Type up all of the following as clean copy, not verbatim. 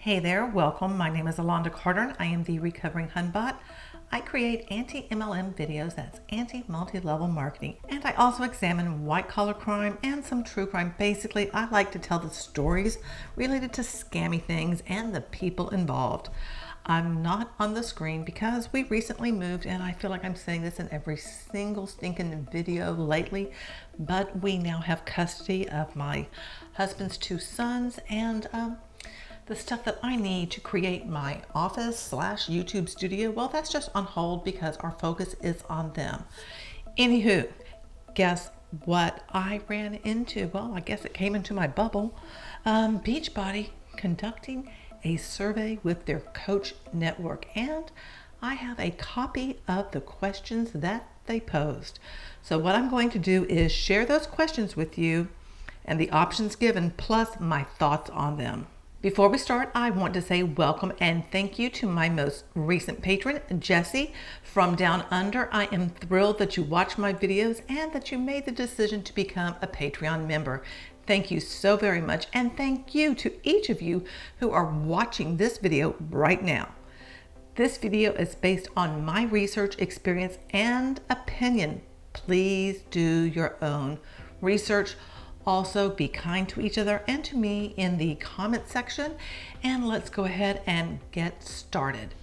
Hey there, welcome. My name is Alonda Carter and I am the Recovering Hunbot. I create anti-MLM videos, that's anti-multi-level marketing, and I also examine white-collar crime and some true crime. Basically, I like to tell the stories related to scammy things and the people involved. I'm not on the screen because we recently moved, and I feel like I'm saying this in every single stinking video lately, but we now have custody of my husband's two sons and the stuff that I need to create my office/YouTube studio, well, that's just on hold because our focus is on them. Anywho, guess what I ran into? Well, I guess it came into my bubble. Beachbody conducting a survey with their coach network, and I have a copy of the questions that they posed. So what I'm going to do is share those questions with you and the options given, plus my thoughts on them. Before we start, I want to say welcome and thank you to my most recent patron, Jesse from Down Under. I am thrilled that you watch my videos and that you made the decision to become a Patreon member. Thank you so very much, and thank you to each of you who are watching this video right now. This video is based on my research, experience, and opinion. Please do your own research. Also, be kind to each other and to me in the comment section, and let's go ahead and get started.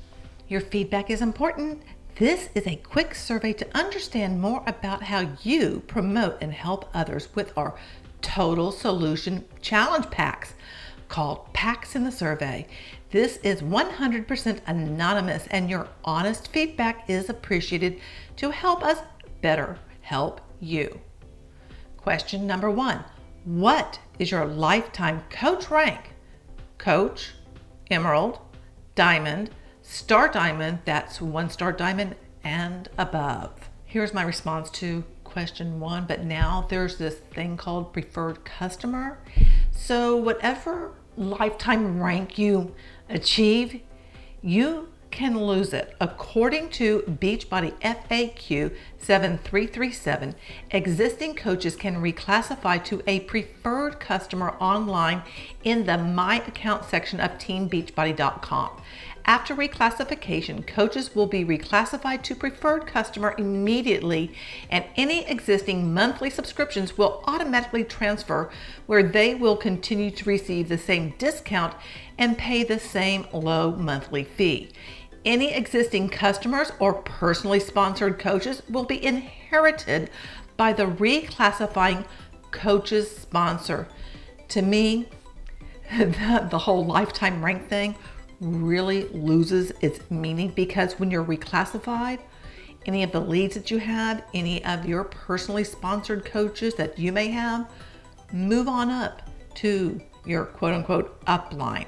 Your feedback is important. This is a quick survey to understand more about how you promote and help others with our Total Solution Challenge Packs, called Packs in the Survey. This is 100% anonymous, and your honest feedback is appreciated to help us better help you. Question number 1. What is your lifetime coach rank? Coach, Emerald, Diamond, Star Diamond, that's 1-star diamond and above. Here's my response to question 1, but now there's this thing called preferred customer. So whatever lifetime rank you achieve, you can lose it. According to Beachbody FAQ 7337, existing coaches can reclassify to a preferred customer online in the My Account section of teambeachbody.com. After reclassification, coaches will be reclassified to preferred customer immediately, and any existing monthly subscriptions will automatically transfer, where they will continue to receive the same discount and pay the same low monthly fee. Any existing customers or personally sponsored coaches will be inherited by the reclassifying coach's sponsor. To me, the whole lifetime rank thing really loses its meaning, because when you're reclassified, any of the leads that you have, any of your personally sponsored coaches that you may have, move on up to your quote-unquote upline.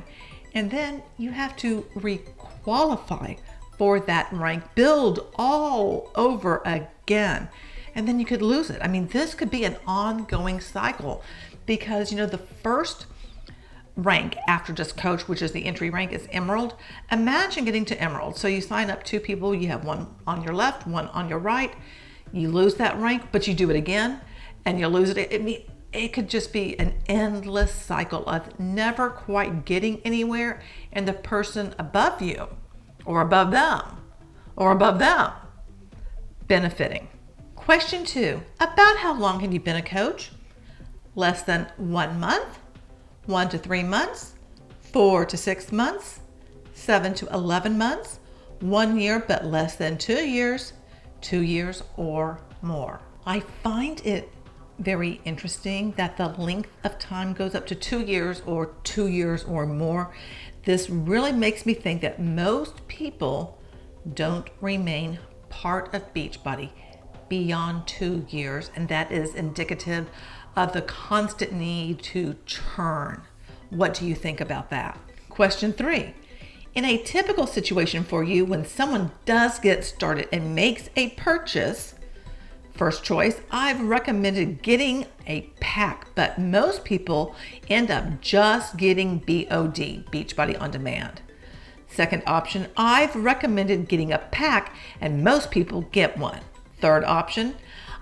And then you have to requalify for that rank, build all over again, and then you could lose it. I mean, this could be an ongoing cycle, because the first rank after just coach, which is the entry rank, is Emerald. Imagine getting to Emerald. So you sign up 2 people, you have one on your left, one on your right. You lose that rank, but you do it again and you lose it. It could just be an endless cycle of never quite getting anywhere, and the person above you or above them benefiting. Question 2, about how long have you been a coach? Less than 1 month, 1 to 3 months, 4 to 6 months, 7 to 11 months, 1 year but less than 2 years, 2 years or more. I find it very interesting that the length of time goes up to 2 years or 2 years or more. This really makes me think that most people don't remain part of Beachbody beyond 2 years, and that is indicative of the constant need to churn. What do you think about that? Question 3. In a typical situation for you, when someone does get started and makes a purchase, first choice, I've recommended getting a pack, but most people end up just getting BOD, Beachbody On Demand. Second option, I've recommended getting a pack and most people get one. Third option,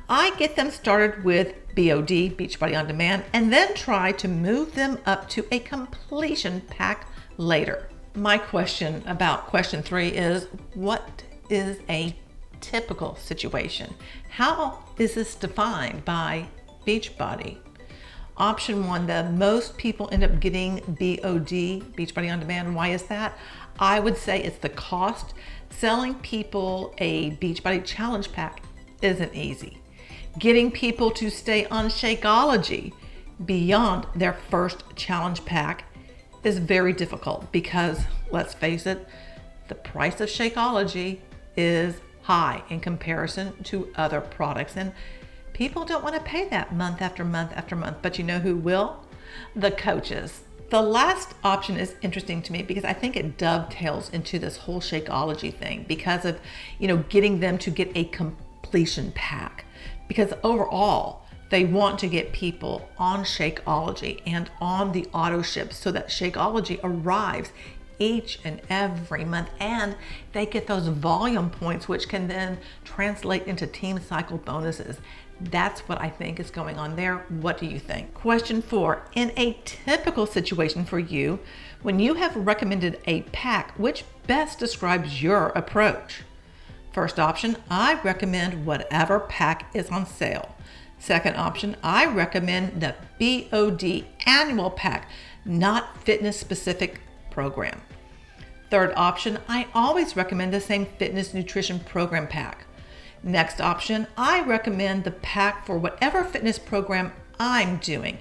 I get them started with BOD, Beachbody On Demand, and then try to move them up to a completion pack later. My question about question 3 is, what is a typical situation? How is this defined by Beachbody? Option 1, that most people end up getting BOD, Beachbody On Demand. Why is that? I would say it's the cost. Selling people a Beachbody Challenge Pack isn't easy. Getting people to stay on Shakeology beyond their first challenge pack is very difficult because, let's face it, the price of Shakeology is high in comparison to other products, and people don't want to pay that month after month after month. But you know who will? The coaches. The last option is interesting to me because I think it dovetails into this whole Shakeology thing because of, getting them to get a completion pack. Because overall, they want to get people on Shakeology and on the auto ship so that Shakeology arrives each and every month, and they get those volume points, which can then translate into team cycle bonuses. That's what I think is going on there. What do you think? Question 4, in a typical situation for you, when you have recommended a pack, which best describes your approach? First option, I recommend whatever pack is on sale. Second option, I recommend the BOD annual pack, not fitness specific program. Third option, I always recommend the same fitness nutrition program pack. Next option, I recommend the pack for whatever fitness program I'm doing.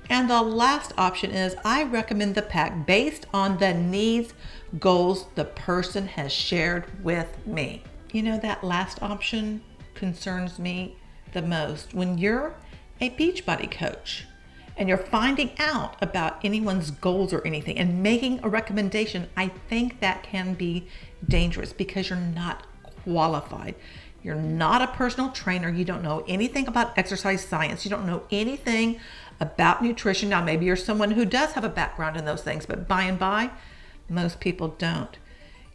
And the last option is I recommend the pack based on the needs, goals the person has shared with me. That last option concerns me the most. When you're a Beachbody coach and you're finding out about anyone's goals or anything and making a recommendation, I think that can be dangerous because you're not qualified. You're not a personal trainer. You don't know anything about exercise science. You don't know anything about nutrition. Now, maybe you're someone who does have a background in those things, but by and by, most people don't.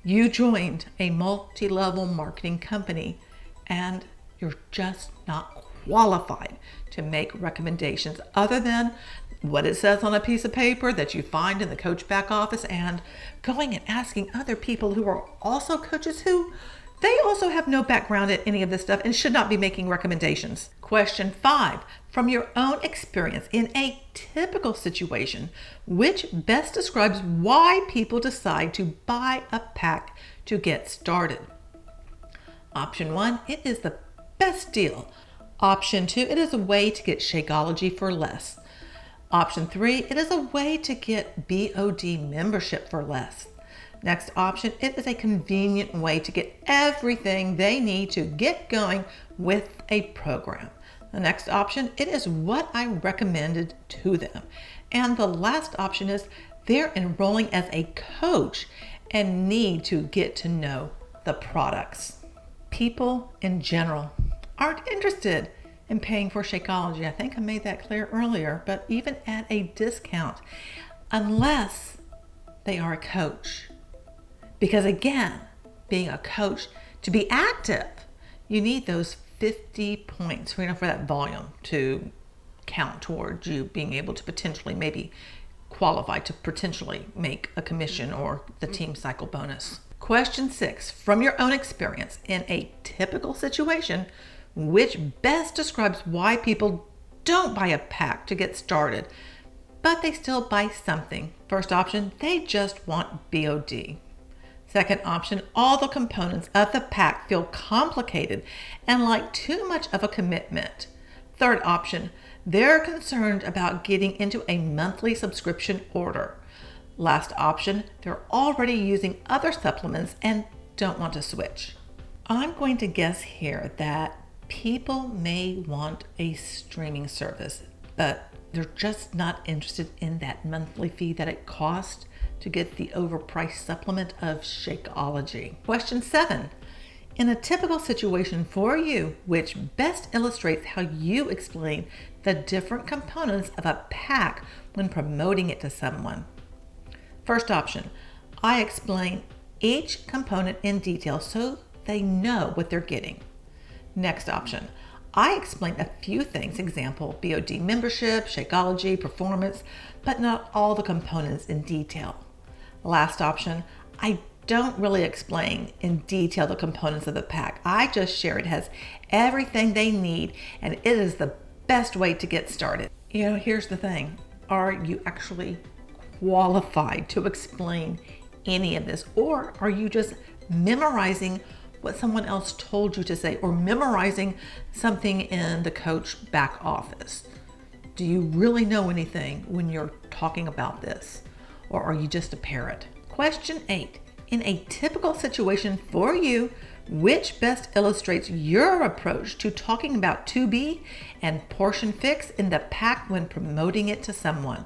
You joined a multi-level marketing company and you're just not qualified to make recommendations other than what it says on a piece of paper that you find in the coach back office, and going and asking other people who are also coaches who they also have no background in any of this stuff and should not be making recommendations. Question 5, from your own experience in a typical situation, which best describes why people decide to buy a pack to get started? Option 1, it is the best deal. Option 2, it is a way to get Shakeology for less. Option 3, it is a way to get BOD membership for less. Next option, it is a convenient way to get everything they need to get going with a program. The next option, it is what I recommended to them. And the last option is they're enrolling as a coach and need to get to know the products. People in general aren't interested in paying for Shakeology. I think I made that clear earlier, but even at a discount, unless they are a coach. Because again, being a coach, to be active, you need those 50 points for that volume to count towards you being able to potentially maybe qualify to potentially make a commission or the team cycle bonus. Question 6, from your own experience in a typical situation, which best describes why people don't buy a pack to get started, but they still buy something? First option, they just want BOD. Second option, all the components of the pack feel complicated and like too much of a commitment. Third option, they're concerned about getting into a monthly subscription order. Last option, they're already using other supplements and don't want to switch. I'm going to guess here that people may want a streaming service, but they're just not interested in that monthly fee that it costs to get the overpriced supplement of Shakeology. Question 7, in a typical situation for you, which best illustrates how you explain the different components of a pack when promoting it to someone. First option, I explain each component in detail so they know what they're getting. Next option, I explain a few things, example, BOD membership, Shakeology, performance, but not all the components in detail. Last option, I don't really explain in detail the components of the pack. I just share it has everything they need, and it is the best way to get started. Here's the thing. Are you actually qualified to explain any of this? Or are you just memorizing what someone else told you to say, or memorizing something in the coach back office? Do you really know anything when you're talking about this? Or are you just a parrot? Question 8. In a typical situation for you, which best illustrates your approach to talking about 2B and portion fix in the pack when promoting it to someone?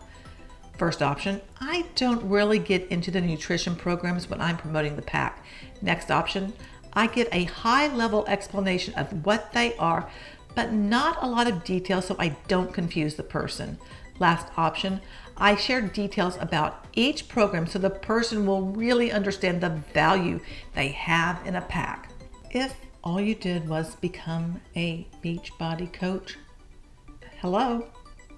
First option, I don't really get into the nutrition programs when I'm promoting the pack. Next option, I give a high-level explanation of what they are, but not a lot of detail so I don't confuse the person. Last option, I share details about each program so the person will really understand the value they have in a pack. If all you did was become a Beachbody coach, hello,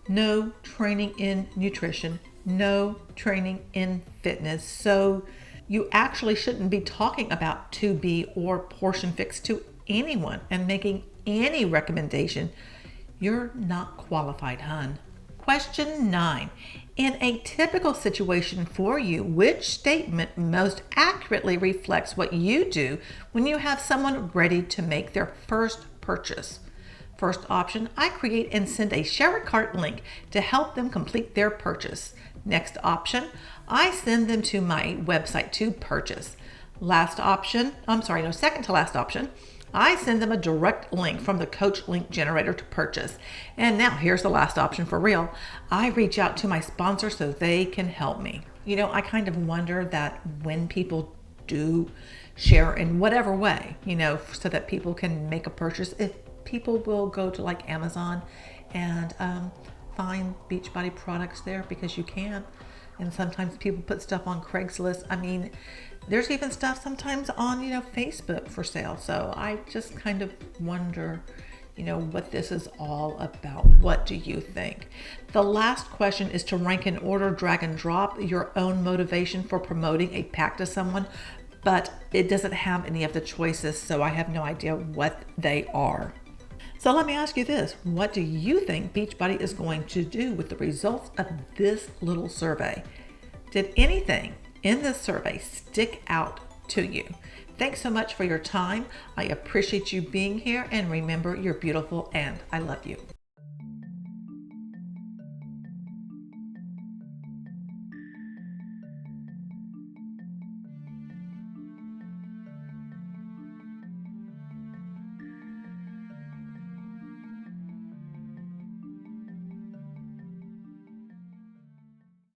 no training in nutrition, no training in fitness, so you actually shouldn't be talking about 2B or portion fix to anyone and making any recommendation. You're not qualified, hun. Question 9. In a typical situation for you, which statement most accurately reflects what you do when you have someone ready to make their first purchase? First option, I create and send a share a cart link to help them complete their purchase. Next option, I send them to my website to purchase. Second to last option, I send them a direct link from the coach link generator to purchase. And now here's the last option for real. I reach out to my sponsor so they can help me. I kind of wonder that when people do share in whatever way, so that people can make a purchase, if people will go to like Amazon and find Beachbody products there, because you can. And sometimes people put stuff on Craigslist. I mean, there's even stuff sometimes on, Facebook for sale. So I just kind of wonder, what this is all about. What do you think? The last question is to rank in order, drag and drop your own motivation for promoting a pack to someone, but it doesn't have any of the choices, so I have no idea what they are. So let me ask you this. What do you think Beachbody is going to do with the results of this little survey? Did anything in this survey stick out to you? Thanks so much for your time. I appreciate you being here, and remember, you're beautiful and I love you.